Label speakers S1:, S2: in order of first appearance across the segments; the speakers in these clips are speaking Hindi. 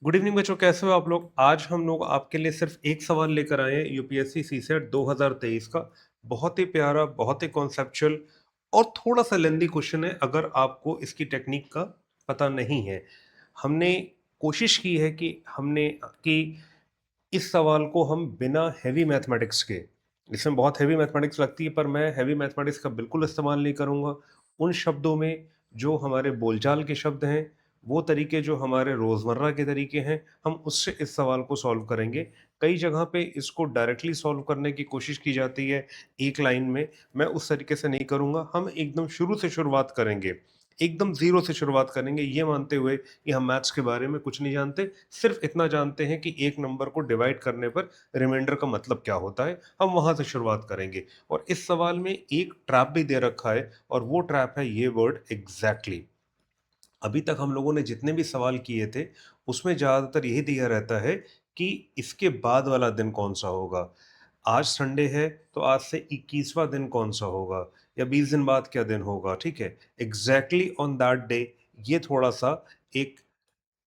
S1: गुड इवनिंग बच्चों, कैसे हो आप लोग। आज हम लोग आपके लिए सिर्फ एक सवाल लेकर आए हैं यूपीएससी सीसेट 2023 का। बहुत ही प्यारा, बहुत ही कॉन्सेप्चुअल और थोड़ा सा लेंदी क्वेश्चन है अगर आपको इसकी टेक्निक का पता नहीं है। हमने कोशिश की है कि इस सवाल को हम बिना हैवी मैथमेटिक्स के, इसमें बहुत हैवी मैथमेटिक्स लगती है पर मैं हैवी मैथमेटिक्स का बिल्कुल इस्तेमाल नहीं करूँगा। उन शब्दों में जो हमारे बोलचाल के शब्द हैं, वो तरीके जो हमारे रोज़मर्रा के तरीके हैं, हम उससे इस सवाल को सॉल्व करेंगे। कई जगह पे इसको डायरेक्टली सॉल्व करने की कोशिश की जाती है एक लाइन में, मैं उस तरीके से नहीं करूँगा। हम एकदम शुरू से शुरुआत करेंगे, एकदम ज़ीरो से शुरुआत करेंगे, ये मानते हुए कि हम मैथ्स के बारे में कुछ नहीं जानते, सिर्फ इतना जानते हैं कि एक नंबर को डिवाइड करने पर रिमाइंडर का मतलब क्या होता है। हम वहाँ से शुरुआत करेंगे और इस सवाल में एक ट्रैप भी दे रखा है और वो ट्रैप है ये वर्ड एग्जैक्टली। अभी तक हम लोगों ने जितने भी सवाल किए थे उसमें ज़्यादातर यही दिया रहता है कि इसके बाद वाला दिन कौन सा होगा। आज संडे है तो आज से 21वां दिन कौन सा होगा या 20 दिन बाद क्या दिन होगा, ठीक है। एग्जैक्टली ऑन दैट डे, ये थोड़ा सा एक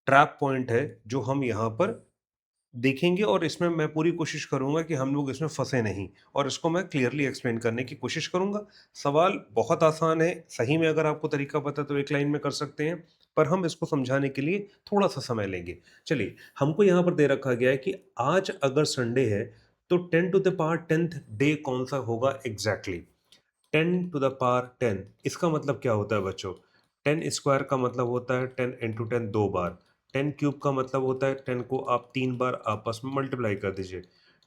S1: ट्रैप पॉइंट है जो हम यहाँ पर देखेंगे और इसमें मैं पूरी कोशिश करूँगा कि हम लोग इसमें फँसे नहीं और इसको मैं क्लियरली एक्सप्लेन करने की कोशिश करूँगा। सवाल बहुत आसान है, सही में अगर आपको तरीका पता है तो एक लाइन में कर सकते हैं, पर हम इसको समझाने के लिए थोड़ा-सा समय लेंगे। चलिए, हमको यहाँ पर दे रखा गया है कि आज अगर संडे है तो 10 to the power 10th day कौन-सा होगा एग्ज़ैक्टली। 10 टू द पावर 10 इसका मतलब क्या होता है बच्चों? 10 स्क्वायर का मतलब होता है 10 इंटू 10 दो बार। 10 क्यूब का मतलब होता है 10 को आप तीन बार आपस में मल्टीप्लाई कर दीजिए।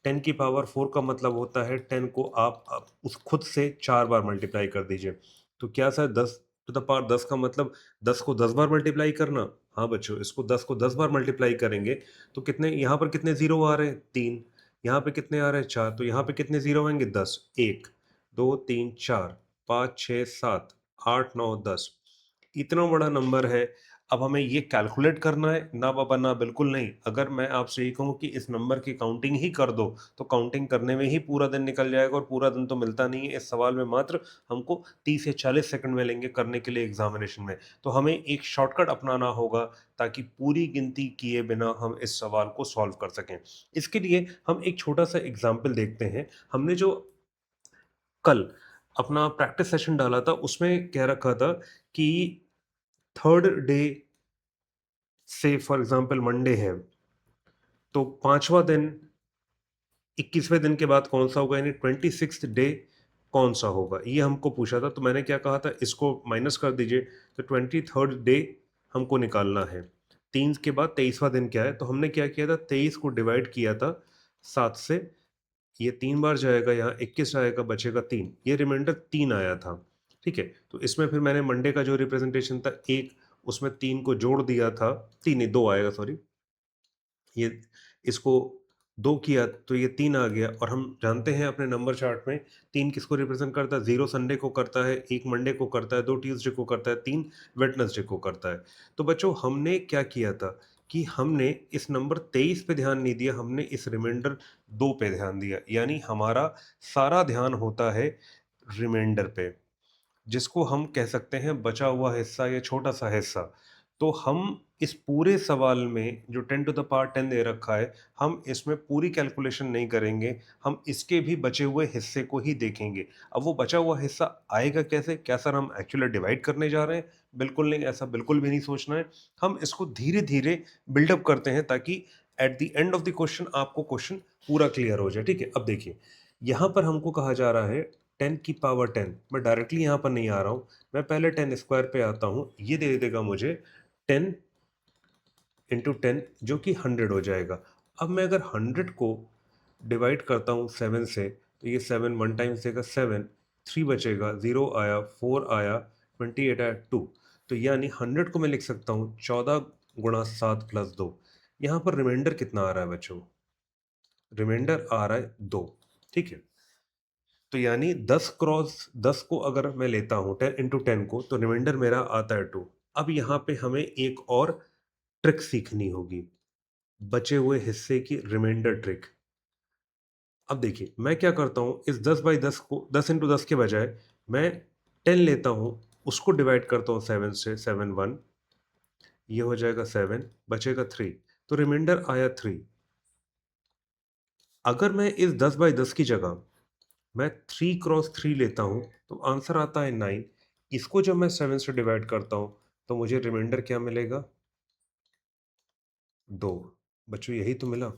S1: 10 की पावर 4 का मतलब होता है 10 को आप उस खुद से चार बार मल्टीप्लाई कर दीजिए। तो क्या सर 10 टू द पावर 10 का मतलब 10 को 10 बार मल्टीप्लाई करना? हाँ बच्चों, इसको 10 को 10 बार मल्टीप्लाई करेंगे तो कितने, यहाँ पर कितने जीरो आ रहे हैं? 3। यहाँ पे कितने आ रहे हैं? 4। तो यहाँ पे कितने जीरो आएंगे? 10। 1 2 3 4 5 6 7 8 9 10। इतना बड़ा नंबर है। अब हमें ये कैलकुलेट करना है ना बाबा, ना बिल्कुल नहीं। अगर मैं आपसे ये कहूँ कि इस नंबर की काउंटिंग ही कर दो तो काउंटिंग करने में ही पूरा दिन निकल जाएगा और पूरा दिन तो मिलता नहीं है। इस सवाल में मात्र हमको 30 या 40 सेकंड में लेंगे करने के लिए एग्जामिनेशन में। तो हमें एक शॉर्टकट अपनाना होगा ताकि पूरी गिनती किए बिना हम इस सवाल को सॉल्व कर सकें। इसके लिए हम एक छोटा सा एग्जाम्पल देखते हैं। हमने जो कल अपना प्रैक्टिस सेशन डाला था उसमें कह रखा था कि थर्ड डे से फॉर एग्जांपल मंडे है तो पांचवा दिन 21वें दिन के बाद कौन सा होगा, यानी 26th डे कौन सा होगा, ये हमको पूछा था। तो मैंने क्या कहा था, इसको माइनस कर दीजिए तो 23rd डे हमको निकालना है। 3 के बाद 23वां दिन क्या है, तो हमने क्या किया था, 23 को डिवाइड किया था 7 से। ये 3 बार जाएगा, यहाँ 21 आएगा, बचेगा 3। ये रिमाइंडर 3 आया था, ठीक है। तो इसमें फिर मैंने मंडे का जो रिप्रेजेंटेशन था 1, उसमें 3 को जोड़ दिया था, 3 नहीं 2 आएगा, सॉरी। ये इसको 2 किया तो ये 3 आ गया। और हम जानते हैं अपने नंबर चार्ट में 3 किसको रिप्रेजेंट करता है, 0 संडे को करता है, 1 मंडे को करता है, 2 ट्यूसडे को करता है, 3 वेडनेसडे को करता है। तो बच्चों हमने क्या किया था कि हमने इस नंबर 23 पे ध्यान नहीं दिया, हमने इस रिमाइंडर 2 पे ध्यान दिया। यानी हमारा सारा ध्यान होता है रिमाइंडर पे, जिसको हम कह सकते हैं बचा हुआ हिस्सा या छोटा सा हिस्सा। तो हम इस पूरे सवाल में जो 10 टू द पावर 10 दे रखा है, हम इसमें पूरी कैलकुलेशन नहीं करेंगे, हम इसके भी बचे हुए हिस्से को ही देखेंगे। अब वो बचा हुआ हिस्सा आएगा कैसे? क्या सर हम एक्चुअली डिवाइड करने जा रहे हैं? बिल्कुल नहीं, ऐसा बिल्कुल भी नहीं सोचना है। हम इसको धीरे धीरे बिल्डअप करते हैं ताकि at the end of the question आपको क्वेश्चन पूरा क्लियर हो जाए, ठीक है। अब देखिए, यहाँ पर हमको कहा जा रहा है 10 की पावर 10। मैं डायरेक्टली यहाँ पर नहीं आ रहा हूँ, मैं पहले 10 स्क्वायर पे आता हूँ। ये दे देगा मुझे 10 इंटू 10 जो कि 100 हो जाएगा। अब मैं अगर 100 को डिवाइड करता हूँ 7 से तो ये 7 वन टाइम्स देगा 7, 3 बचेगा, 0 आया, 4 आया, 28 आया, 2। तो यानी 100 को मैं लिख सकता हूँ 14 गुणा 7 प्लस 2। यहाँ पर रिमाइंडर कितना आ रहा है बच्चों? रिमाइंडर आ रहा है 2, ठीक है। तो यानी 10 क्रॉस 10 को अगर मैं लेता हूँ 10 इंटू 10 को, तो रिमाइंडर मेरा आता है 2। अब यहाँ पे हमें एक और ट्रिक सीखनी होगी, बचे हुए हिस्से की रिमाइंडर ट्रिक। अब देखिए मैं क्या करता हूँ, इस 10 बाई 10 को 10 इंटू 10 के बजाय मैं 10 लेता हूँ, उसको डिवाइड करता हूँ 7 से, 7 1, ये हो जाएगा 7, बचेगा 3। तो रिमाइंडर आया 3। अगर मैं इस 10/10 की जगह मैं 3 × 3 लेता हूँ तो आंसर आता है 9। इसको जब मैं 7 से डिवाइड करता हूँ तो मुझे रिमाइंडर क्या मिलेगा? 2। बच्चों यही तो मिला।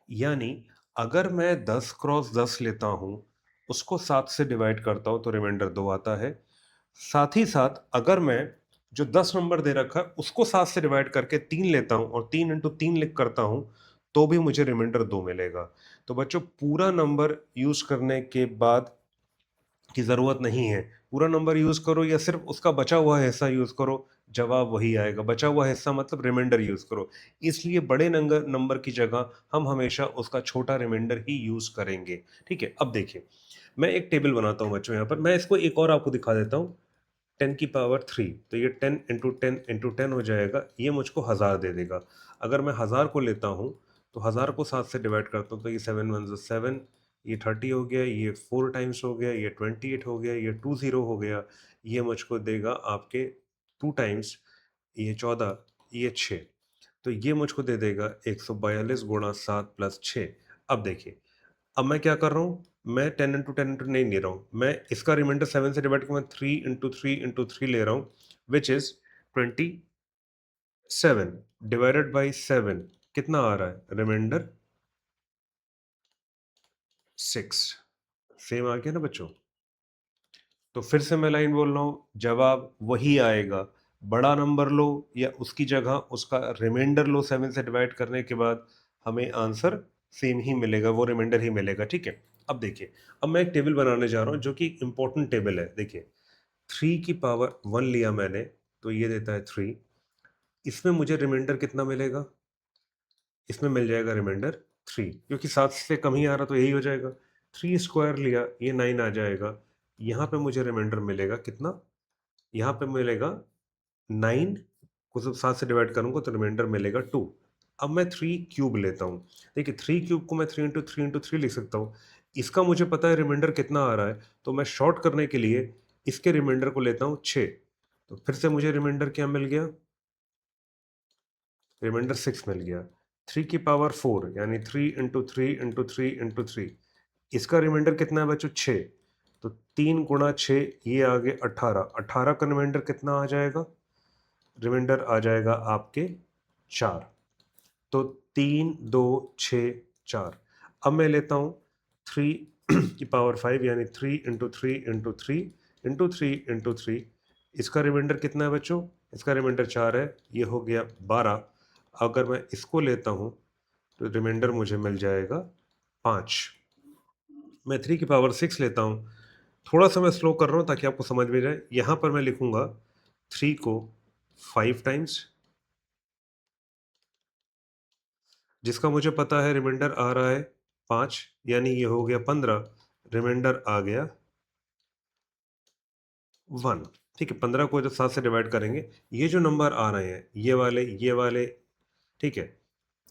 S1: यानी अगर मैं 10 × 10 लेता हूँ, उसको 7 से डिवाइड करता हूँ तो रिमाइंडर 2 आता है। साथ ही साथ अगर मैं जो 10 नंबर दे रखा है उसको 7 से डिवाइड करके 3 लेता हूँ और 3 × 3 लिख करता हूँ तो भी मुझे रिमाइंडर 2 मिलेगा। तो बच्चों पूरा नंबर यूज करने के बाद की ज़रूरत नहीं है। पूरा नंबर यूज़ करो या सिर्फ उसका बचा हुआ हिस्सा यूज़ करो, जवाब वही आएगा। बचा हुआ हिस्सा मतलब रिमाइंडर यूज़ करो। इसलिए बड़े नंबर नंबर की जगह हम हमेशा उसका छोटा रिमाइंडर ही यूज़ करेंगे। ठीक है, अब देखिए मैं एक टेबल बनाता हूँ बच्चों यहाँ पर। मैं इसको एक और आपको दिखा देता हूँ। 10⁻³ तो ये 10 × 10 × 10 हो जाएगा। ये मुझको 1000 दे देगा। अगर मैं 1000 को लेता हूँ तो 1000 को 7 से डिवाइड करता हूँ तो ये 7 1 ज़ा 7, ये 30 हो गया, ये 4 टाइम्स हो गया, ये 28 हो गया, ये 20 हो गया। ये मुझको देगा आपके 2 टाइम्स, ये 14, ये 6। तो ये मुझको दे देगा 142 × 7 + 6। अब देखिए, अब मैं क्या कर रहा हूँ? मैं 10 × 10 × नहीं ले रहा हूँ। मैं इसका रिमाइंडर 7 से डिवाइड करके मैं 3 × 3 × 3 ले रहा हूँ, विच इज़ 27 डिवाइडेड बाय 7 कितना आ रहा है? रिमाइंडर 6। सेम आ गया ना बच्चों? तो फिर से मैं लाइन बोल रहा हूँ, जवाब वही आएगा। बड़ा नंबर लो या उसकी जगह उसका रिमाइंडर लो 7 से डिवाइड करने के बाद हमें आंसर सेम ही मिलेगा, वो रिमाइंडर ही मिलेगा। ठीक है, अब देखिए, अब मैं एक टेबल बनाने जा रहा हूँ जो कि इंपॉर्टेंट टेबल है। देखिए 3⁻1 लिया मैंने तो ये देता है 3। इसमें मुझे रिमाइंडर कितना मिलेगा? इसमें मिल जाएगा रिमाइंडर 3, क्योंकि 7 से कम ही आ रहा तो यही हो जाएगा। 3² लिया, ये 9 आ जाएगा। यहाँ पे मुझे रिमाइंडर मिलेगा कितना? यहाँ पे मिलेगा 9 को जब 7 से डिवाइड करूँगा तो रिमाइंडर मिलेगा 2। अब मैं 3³ लेता हूँ। देखिए 3³ को मैं 3 × 3 × 3 लिख सकता हूँ। इसका मुझे पता है रिमाइंडर कितना आ रहा है, तो मैं शॉर्ट करने के लिए इसके रिमाइंडर को लेता हूँ 6। तो फिर से मुझे रिमाइंडर क्या मिल गया? रिमाइंडर 6 मिल गया। 3⁻4 यानी 3 × 3 × 3 × 3। इसका रिमाइंडर कितना है बच्चों? 6। तो 3 × 6 ये आ गए 18। 18 का रिमाइंडर कितना आ जाएगा? रिमाइंडर आ जाएगा आपके 4। तो 3 2 6 4। अब मैं लेता हूँ 3⁻5 यानी 3 × 3 × 3 × 3 × 3। इसका रिमाइंडर कितना है बच्चों? इसका रिमाइंडर 4 है, ये हो गया 12। अगर मैं इसको लेता हूँ तो रिमाइंडर मुझे मिल जाएगा 5। मैं 3⁻6 लेता हूँ। थोड़ा सा मैं स्लो कर रहा हूँ ताकि आपको समझ में जाए। यहाँ पर मैं लिखूंगा 3 को 5 टाइम्स, जिसका मुझे पता है रिमाइंडर आ रहा है 5, यानी ये हो गया 15। रिमाइंडर आ गया 1। ठीक है, 15 को जब 7 से डिवाइड करेंगे, ये जो नंबर आ रहे हैं ये वाले, ठीक है,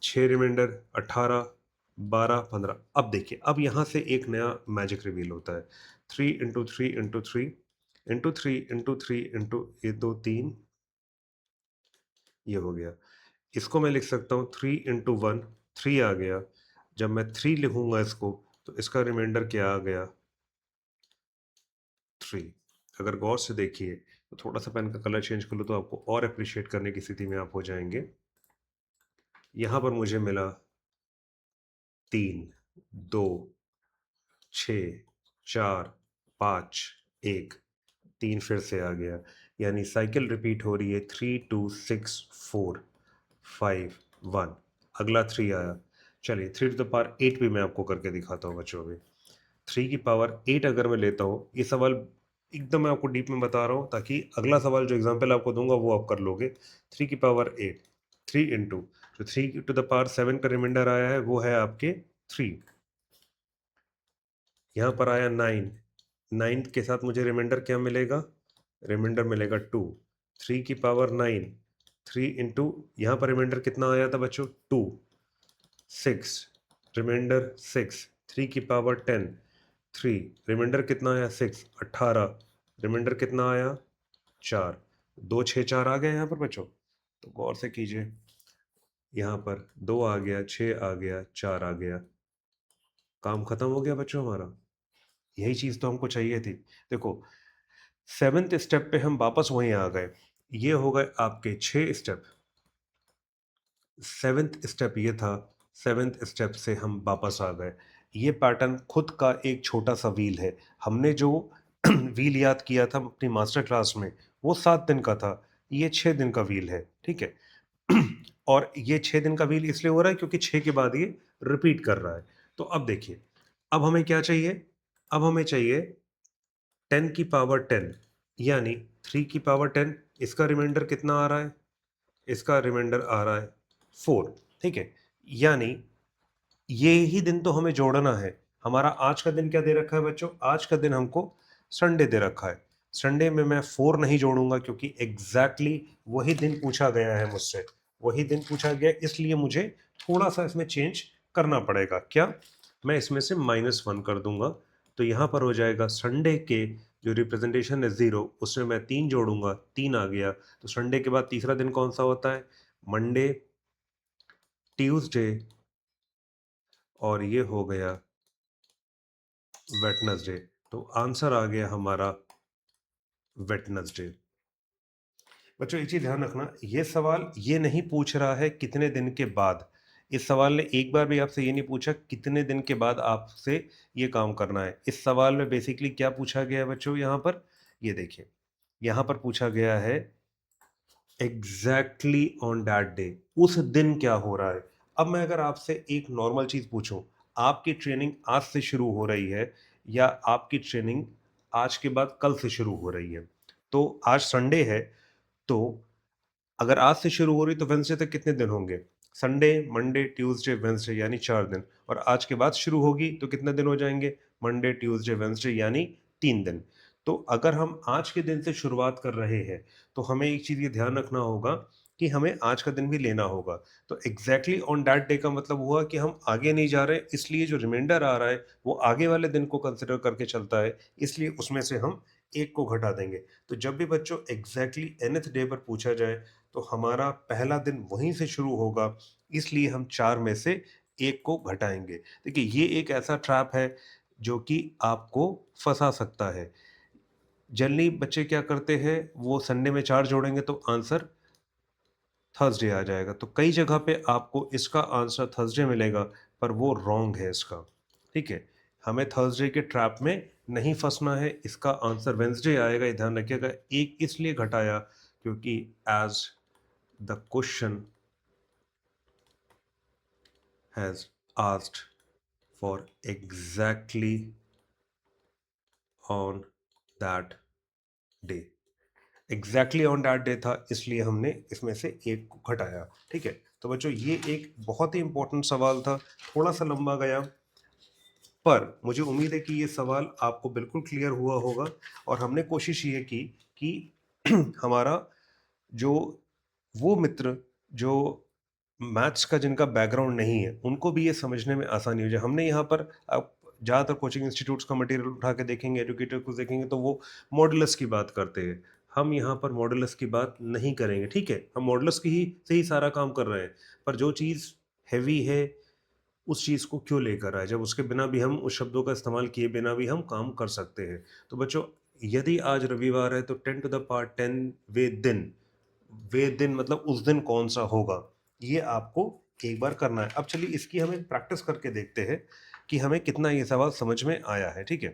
S1: 6 रिमाइंडर 18 12 15। अब देखिए, अब यहाँ से एक नया मैजिक रिवील होता है। 3 × 3 × 3 × 3 ये 2 3, ये हो गया। इसको मैं लिख सकता हूँ 3 × 1, 3 आ गया। जब मैं 3 लिखूंगा इसको तो इसका रिमाइंडर क्या आ गया? 3। अगर गौर से देखिए तो थोड़ा सा पेन का कलर चेंज कर लो तो आपको और अप्रिशिएट करने की स्थिति में आप हो जाएंगे। यहाँ पर मुझे मिला 3 2 6 4 5 1। 3 फिर से आ गया, यानी साइकिल रिपीट हो रही है। 3 2 6 4 5 1। अगला 3 आया। चलिए 3⁸ भी मैं आपको करके दिखाता हूँ बच्चों अभी। 3⁸ अगर मैं लेता हूँ, ये सवाल एकदम मैं आपको डीप में बता रहा हूँ ताकि अगला सवाल जो एग्जाम्पल आपको दूंगा वो आप कर लोगे। 3⁸ 3 इंटू जो 3⁻7 का रिमाइंडर आया है वो है आपके 3। यहाँ पर आया 9। 9 के साथ मुझे रिमाइंडर क्या मिलेगा? रिमाइंडर मिलेगा 2। 3⁹ 3 इंटू यहाँ पर रिमाइंडर कितना आया था बच्चों? 2। 6 रिमाइंडर 6। 3⁻10 3 रिमाइंडर कितना आया? 6। 18 रिमाइंडर कितना आया? 4। 2 6 4 आ गए यहाँ पर बच्चों, तो गौर से कीजिए। यहाँ पर 2 आ गया, 6 आ गया, 4 आ गया, काम खत्म हो गया बच्चों हमारा। यही चीज़ तो हमको चाहिए थी। देखो, 7th स्टेप पे हम वापस वहीं आ गए। ये हो गए आपके 6 स्टेप। 7th स्टेप ये था, 7th स्टेप से हम वापस आ गए। ये पैटर्न खुद का एक छोटा सा व्हील है। हमने जो व्हील याद किया था अपनी मास्टर क्लास में, वो 7 दिन का था। ये 6 दिन का व्हील है, ठीक है? और ये 6 दिन का व्हील इसलिए हो रहा है क्योंकि 6 के बाद ये रिपीट कर रहा है। तो अब देखिए, अब हमें क्या चाहिए? अब हमें चाहिए 10 की पावर 10, यानी 3 की पावर 10। इसका रिमाइंडर कितना आ रहा है? इसका रिमाइंडर आ रहा है 4, ठीक है? यानी ये ही दिन तो हमें जोड़ना है। हमारा आज का दिन क्या दे रखा है बच्चों? आज का दिन हमको संडे दे रखा है। संडे में मैं 4 नहीं जोड़ूंगा क्योंकि एग्जैक्टली वही दिन पूछा गया है मुझसे। वही दिन पूछा गया, इसलिए मुझे थोड़ा सा इसमें चेंज करना पड़ेगा। क्या? मैं इसमें से -1 कर दूंगा। तो यहाँ पर हो जाएगा संडे के जो रिप्रेजेंटेशन है 0, उसमें मैं 3 जोड़ूंगा, 3 आ गया। तो संडे के बाद तीसरा दिन कौन सा होता है? मंडे, ट्यूसडे, और ये हो गया वेटनसडे। तो आंसर आ गया हमारा वेटनसडे। बच्चों एक चीज ध्यान रखना, ये सवाल ये नहीं पूछ रहा है कितने दिन के बाद। इस सवाल ने एक बार भी आपसे ये नहीं पूछा कितने दिन के बाद आपसे ये काम करना है। इस सवाल में बेसिकली क्या पूछा गया है बच्चों? यहाँ पर ये देखिए, यहाँ पर पूछा गया है एग्जैक्टली ऑन दैट डे, उस दिन क्या हो रहा है। अब मैं अगर आपसे एक नॉर्मल चीज पूछूं, आपकी ट्रेनिंग आज से शुरू हो रही है या आपकी ट्रेनिंग आज के बाद कल से शुरू हो रही है? तो आज संडे है, तो अगर आज से शुरू हो रही तो वेंसडे तक कितने दिन होंगे? संडे, मंडे, ट्यूसडे, वेंसडे, यानी 4 दिन। और आज के बाद शुरू होगी तो कितने दिन हो जाएंगे? मंडे, ट्यूसडे, वेंसडे, यानी 3 दिन। तो अगर हम आज के दिन से शुरुआत कर रहे हैं तो हमें एक चीज़ ये ध्यान रखना होगा कि हमें आज का दिन भी लेना होगा। तो एग्जैक्टली ऑन दैट डे का मतलब हुआ कि हम आगे नहीं जा रहे, इसलिए जो रिमाइंडर आ रहा है वो आगे वाले दिन को कंसिडर करके चलता है, इसलिए उसमें से हम एक को घटा देंगे। तो जब भी बच्चों एग्जैक्टली nth डे पर पूछा जाए तो हमारा पहला दिन वहीं से शुरू होगा, इसलिए हम 4 में से 1 को घटाएँगे। देखिए, ये एक ऐसा ट्रैप है जो कि आपको फँसा सकता है। जनरली बच्चे क्या करते हैं, वो संडे में 4 जोड़ेंगे तो आंसर थर्सडे आ जाएगा। तो कई जगह पे आपको इसका आंसर थर्सडे मिलेगा, पर वो रॉन्ग है इसका, ठीक है? हमें थर्सडे के ट्रैप में नहीं फँसना है, इसका आंसर वेडनेसडे आएगा, ये ध्यान रखिएगा। 1 इसलिए घटाया क्योंकि as the question has asked for exactly on that day। Exactly on that day था, इसलिए हमने इसमें से एक को घटाया, ठीक है? तो बच्चों ये एक बहुत ही इंपॉर्टेंट सवाल था, थोड़ा सा लंबा गया, पर मुझे उम्मीद है कि ये सवाल आपको बिल्कुल क्लियर हुआ होगा। और हमने कोशिश ये की कि हमारा जो वो मित्र जो मैथ्स का जिनका बैकग्राउंड नहीं है, उनको भी ये समझने में आसानी हो जाए। हमने यहाँ पर आप ज़्यादातर कोचिंग इंस्टीट्यूट्स का मटेरियल उठा के देखेंगे, एजुकेटर को देखेंगे तो वो मॉडुलस की बात करते हैं। हम यहाँ पर मॉडुलस की बात नहीं करेंगे, ठीक है? हम मॉडुलस की ही से ही सारा काम कर रहे हैं, पर जो चीज़ हैवी है उस चीज़ को क्यों लेकर आए, जब उसके बिना भी हम उस शब्दों का इस्तेमाल किए बिना भी हम काम कर सकते हैं। तो बच्चों, यदि आज रविवार है तो 10 टू द पावर 10 वे दिन, वे दिन मतलब उस दिन कौन सा होगा, ये आपको एक बार करना है। अब चलिए इसकी हमें प्रैक्टिस करके देखते हैं कि हमें कितना ये सवाल समझ में आया है, ठीक है?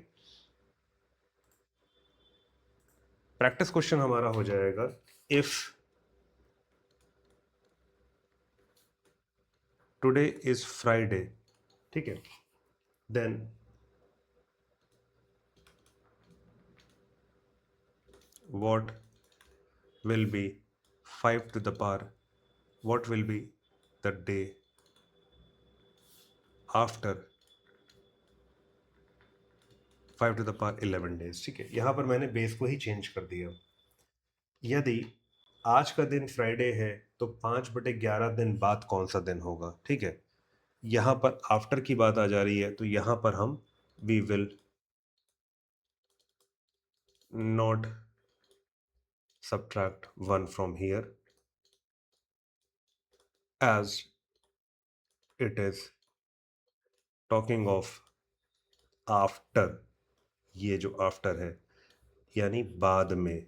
S1: प्रैक्टिस क्वेश्चन हमारा हो जाएगा, इफ टुडे इज फ्राइडे, ठीक है, then what will be 5 to the power, what will be the day after 5 to the power 11 days, ठीक है? यहाँ पर मैंने बेस को ही चेंज कर दिया। यदि आज का दिन फ्राइडे है तो 5/11 दिन बाद कौन सा दिन होगा, ठीक है? यहाँ पर आफ्टर की बात आ जा रही है तो यहाँ पर हम we will not subtract 1 from here, as it is talking of after, ये जो आफ्टर है यानी बाद में,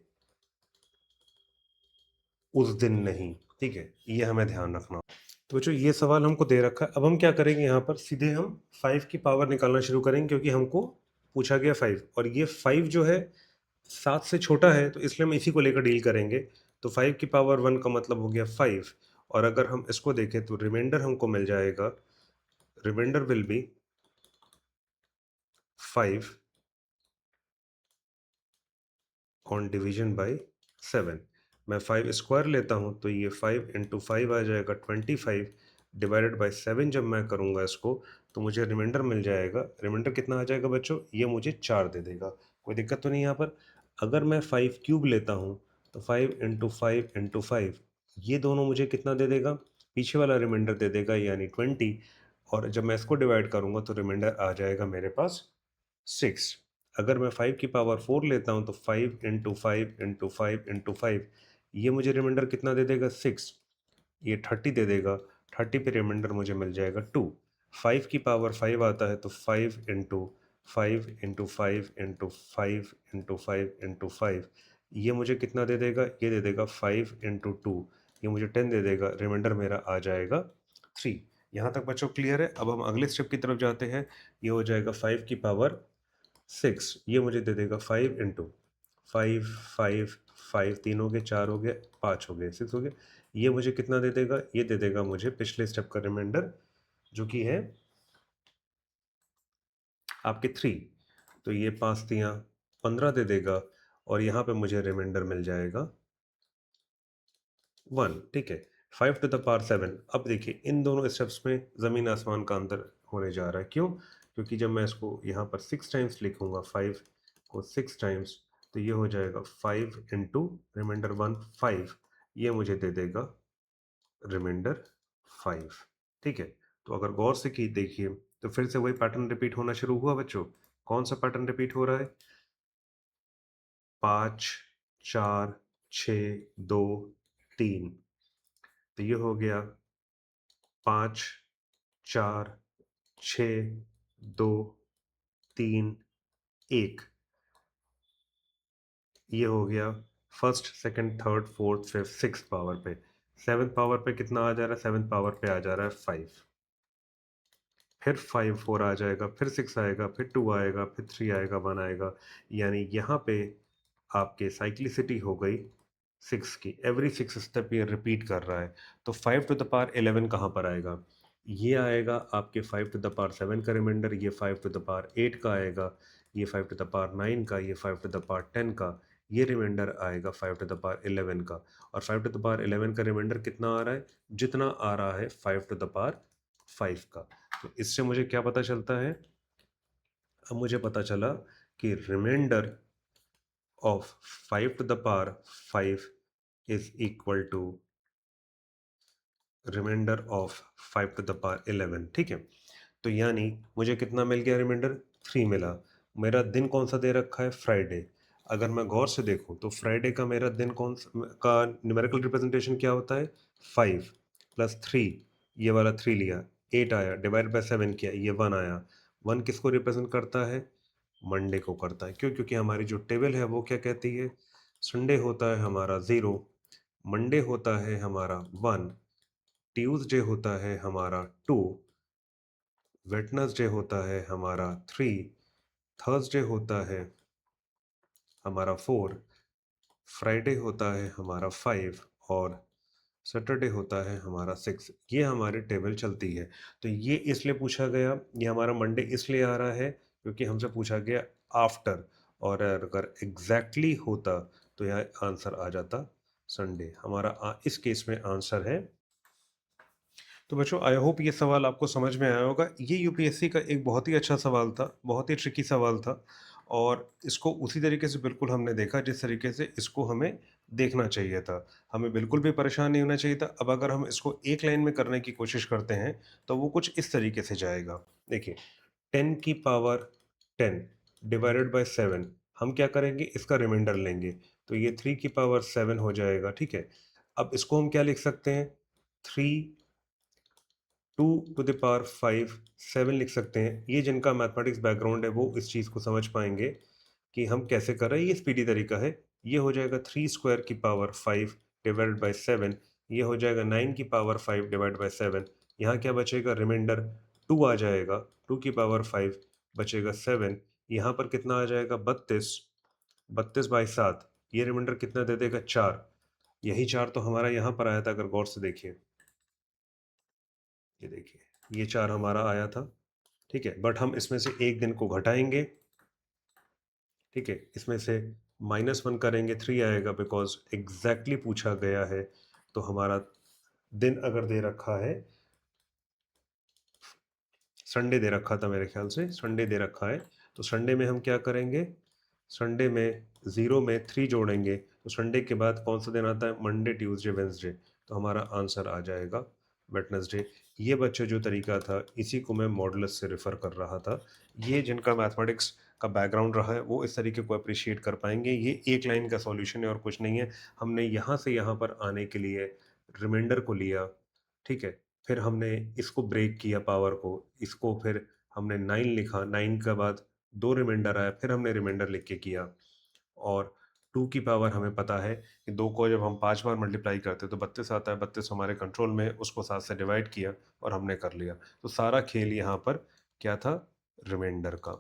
S1: उस दिन नहीं, ठीक है, ये हमें ध्यान रखना। तो बच्चों ये सवाल हमको दे रखा है, अब हम क्या करेंगे, यहाँ पर सीधे हम 5 की पावर निकालना शुरू करेंगे, क्योंकि हमको पूछा गया 5 और ये 5 जो है 7 से छोटा है, तो इसलिए हम इसी को लेकर डील करेंगे। तो 5 की पावर 1 का मतलब हो गया 5, और अगर हम इसको देखें तो रिमाइंडर हमको मिल जाएगा, reminder will be 5 on division by 7। मैं 5 स्क्वायर लेता हूँ तो ये 5 इंटू 5 आ जाएगा 25, डिवाइडेड बाय 7 जब मैं करूँगा इसको तो मुझे रिमाइंडर मिल जाएगा। रिमाइंडर कितना आ जाएगा बच्चों, ये मुझे 4 दे देगा। कोई दिक्कत तो नहीं यहाँ पर। अगर मैं 5 क्यूब लेता हूँ तो 5 इंटू 5 इंटू 5, ये दोनों मुझे कितना दे देगा, पीछे वाला रिमाइंडर दे देगा यानी 20, और जब मैं इसको डिवाइड करूँगा तो रिमाइंडर आ जाएगा मेरे पास 6। अगर मैं 5 की पावर 4 लेता हूँ तो 5 इंटू 5 इंटू 5 इंटू 5, ये मुझे रिमाइंडर कितना दे देगा, 6, ये 30 दे देगा। 30 पे रिमाइंडर मुझे मिल जाएगा 2। 5 की पावर 5 आता है तो 5 into 5 into 5 into 5 into 5 into 5, ये मुझे कितना दे देगा, ये दे देगा 5 इंटू 2, ये मुझे 10 दे देगा। रिमाइंडर मेरा आ जाएगा 3। यहाँ तक बच्चों क्लियर है। अब हम अगले स्टेप की तरफ जाते हैं। ये हो जाएगा 5 की पावर 6, ये मुझे दे देगा 5 इंटू 5, 5, 5, 3 हो गए, 4 हो गए, 5 हो गए, 6 हो गए, ये मुझे कितना दे देगा, ये दे देगा मुझे पिछले स्टेप का रिमाइंडर जो कि है आपके 3। तो ये 5 तियाँ 15 दे देगा, और यहाँ पे मुझे रिमाइंडर मिल जाएगा 1, ठीक है। 5 टू द पावर 7। अब देखिए इन दोनों स्टेप्स में ज़मीन आसमान का अंतर होने जा रहा है। क्यों? क्योंकि जब मैं इसको यहाँ पर 6 टाइम्स लिखूँगा, 5 को 6 टाइम्स, तो ये हो जाएगा 5 इंटू रिमाइंडर 1, 5, ये मुझे दे देगा रिमाइंडर 5, ठीक है। तो अगर गौर से की देखिए तो फिर से वही पैटर्न रिपीट होना शुरू हुआ बच्चों। कौन सा पैटर्न रिपीट हो रहा है? 5, 4, 6, 2, 3। तो ये हो गया 5, 4, 6, 2, 3, 1। ये हो गया first, second, third, fourth, fifth, six power पे। सेवन्थ पावर पे कितना आ जा रहा है? सेवन्थ पावर पे आ जा रहा है 5। फिर 5 4 आ जाएगा, फिर 6 आएगा, फिर 2 आएगा, फिर 3 आएगा, 1 आएगा। यानी यहाँ पे आपके साइक्लिसिटी हो गई 6 की। एवरी 6 स्टेप ये रिपीट कर रहा है। तो 5 टू द पावर 11 कहाँ पर आएगा? ये आएगा आपके 5 टू द पावर 7 का रिमाइंडर, ये 5 टू द पावर 8 का आएगा, ये 5 टू द पावर 9 का, ये 5 टू द पावर 10 का, ये रिमाइंडर आएगा 5 टू द पावर 11 का। और 5 टू द पावर 11 का रिमाइंडर कितना आ रहा है? जितना आ रहा है 5 टू द पावर 5 का। तो इससे मुझे क्या पता चलता है? अब मुझे पता चला कि reminder of 5 to the power 5 is equal to reminder of 5 to the power 11, ठीक है। तो यानी मुझे कितना मिल गया रिमाइंडर? 3 मिला। मेरा दिन कौन सा दे रखा है? फ्राइडे। अगर मैं गौर से देखूं तो फ्राइडे का मेरा दिन कौन सा का न्यूमेरिकल रिप्रेजेंटेशन क्या होता है? 5 प्लस 3, ये वाला 3 लिया, 8 आया, डिवाइड बाय 7 किया, ये 1 आया। 1 किसको रिप्रेजेंट करता है? मंडे को करता है। क्यों? क्योंकि हमारी जो टेबल है वो क्या कहती है? संडे होता है हमारा 0, मंडे होता है हमारा 1, ट्यूसडे होता है हमारा 2, वेडनेसडे होता है हमारा 3, थर्सडे होता है हमारा 4, फ्राइडे होता है हमारा 5, और सैटरडे होता है हमारा 6। ये हमारी टेबल चलती है। तो ये इसलिए पूछा गया, ये हमारा मंडे इसलिए आ रहा है क्योंकि हमसे पूछा गया आफ्टर, और अगर एग्जैक्टली होता तो यह आंसर आ जाता संडे। हमारा इस केस में आंसर है। तो बच्चों आई होप ये सवाल आपको समझ में आया होगा। ये यूपीएससी का एक बहुत ही अच्छा सवाल था, बहुत ही ट्रिकी सवाल था, और इसको उसी तरीके से बिल्कुल हमने देखा जिस तरीके से इसको हमें देखना चाहिए था। हमें बिल्कुल भी परेशान नहीं होना चाहिए था। अब अगर हम इसको एक लाइन में करने की कोशिश करते हैं तो वो कुछ इस तरीके से जाएगा। देखिए 10 की पावर 10 डिवाइडेड बाय 7, हम क्या करेंगे? इसका रिमाइंडर लेंगे, तो ये 3 की पावर 7 हो जाएगा, ठीक है। अब इसको हम क्या लिख सकते हैं? 3 2 to the power 5 7 लिख सकते हैं। ये जिनका मैथमेटिक्स बैकग्राउंड है वो इस चीज़ को समझ पाएंगे कि हम कैसे कर रहे हैं। ये स्पीडी तरीका है। ये हो जाएगा 3 स्क्वायर की पावर 5 डिवाइडेड बाई 7। ये हो जाएगा 9 की पावर 5 डिवाइड बाई 7। यहाँ क्या बचेगा, रिमाइंडर 2 आ जाएगा। 2 की पावर 5 बचेगा 7। यहाँ पर कितना आ जाएगा, 32। 32/7। ये रिमाइंडर कितना दे देगा, 4। यही 4 तो हमारा यहाँ पर आया था, अगर गौर से देखिए। ये देखिए, ये 4 हमारा आया था। ठीक है, बट हम इसमें से एक दिन को घटाएंगे। ठीक है, इसमें से -1 करेंगे, 3 आएगा, बिकॉज एग्जैक्टली पूछा गया है। तो हमारा दिन अगर दे रखा है, संडे दे रखा था मेरे ख्याल से, संडे दे रखा है, तो संडे में हम क्या करेंगे, संडे में 0 में 3 जोड़ेंगे, तो संडे के बाद कौन सा दिन आता है, मंडे ट्यूसडे वेंसडे। तो हमारा आंसर आ जाएगा वेडनेसडे। ये बच्चे जो तरीका था, इसी को मैं मॉडुलस से रेफ़र कर रहा था। ये जिनका मैथमेटिक्स का बैकग्राउंड रहा है वो इस तरीके को अप्रिशिएट कर पाएंगे। ये एक लाइन का सॉल्यूशन है और कुछ नहीं है। हमने यहाँ से यहाँ पर आने के लिए रिमाइंडर को लिया। ठीक है, फिर हमने इसको ब्रेक किया पावर को, इसको फिर हमने 9 लिखा, 9 के बाद 2 रिमाइंडर आया, फिर हमने रिमाइंडर लिख के किया। और 2 की पावर हमें पता है कि 2 को जब हम 5 बार मल्टीप्लाई करते हैं तो 32 आता है। 32 हमारे कंट्रोल में है, उसको 7 से डिवाइड किया और हमने कर लिया। तो सारा खेल यहाँ पर क्या था, रिमाइंडर का।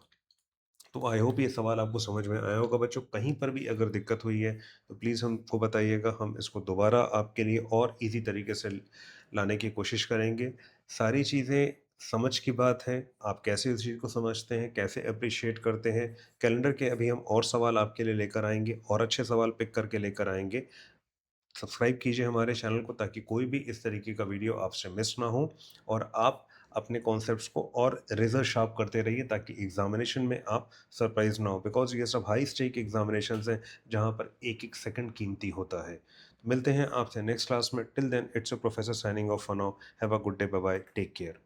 S1: तो आई होप ये सवाल आपको समझ में आया होगा बच्चों। कहीं पर भी अगर दिक्कत हुई है तो प्लीज़ हमको बताइएगा, हम इसको दोबारा आपके लिए और इजी तरीके से लाने की कोशिश करेंगे। सारी चीज़ें समझ की बात है, आप कैसे उस चीज़ को समझते हैं, कैसे अप्रिशिएट करते हैं। कैलेंडर के अभी हम और सवाल आपके लिए लेकर आएंगे, और अच्छे सवाल पिक करके लेकर आएंगे। सब्सक्राइब कीजिए हमारे चैनल को, ताकि कोई भी इस तरीके का वीडियो आपसे मिस ना हो, और आप अपने कॉन्सेप्ट्स को और रिजल्ट शार्प करते रहिए, ताकि एग्जामिनेशन में आप सरप्राइज ना हो, बिकॉज ये सब हाई स्टेक एग्जामिनेशंस हैं जहां पर एक एक सेकंड कीमती होता है। मिलते हैं आपसे नेक्स्ट क्लास में। Till then, it's a professor signing off for now. Have a good day, bye bye, take care.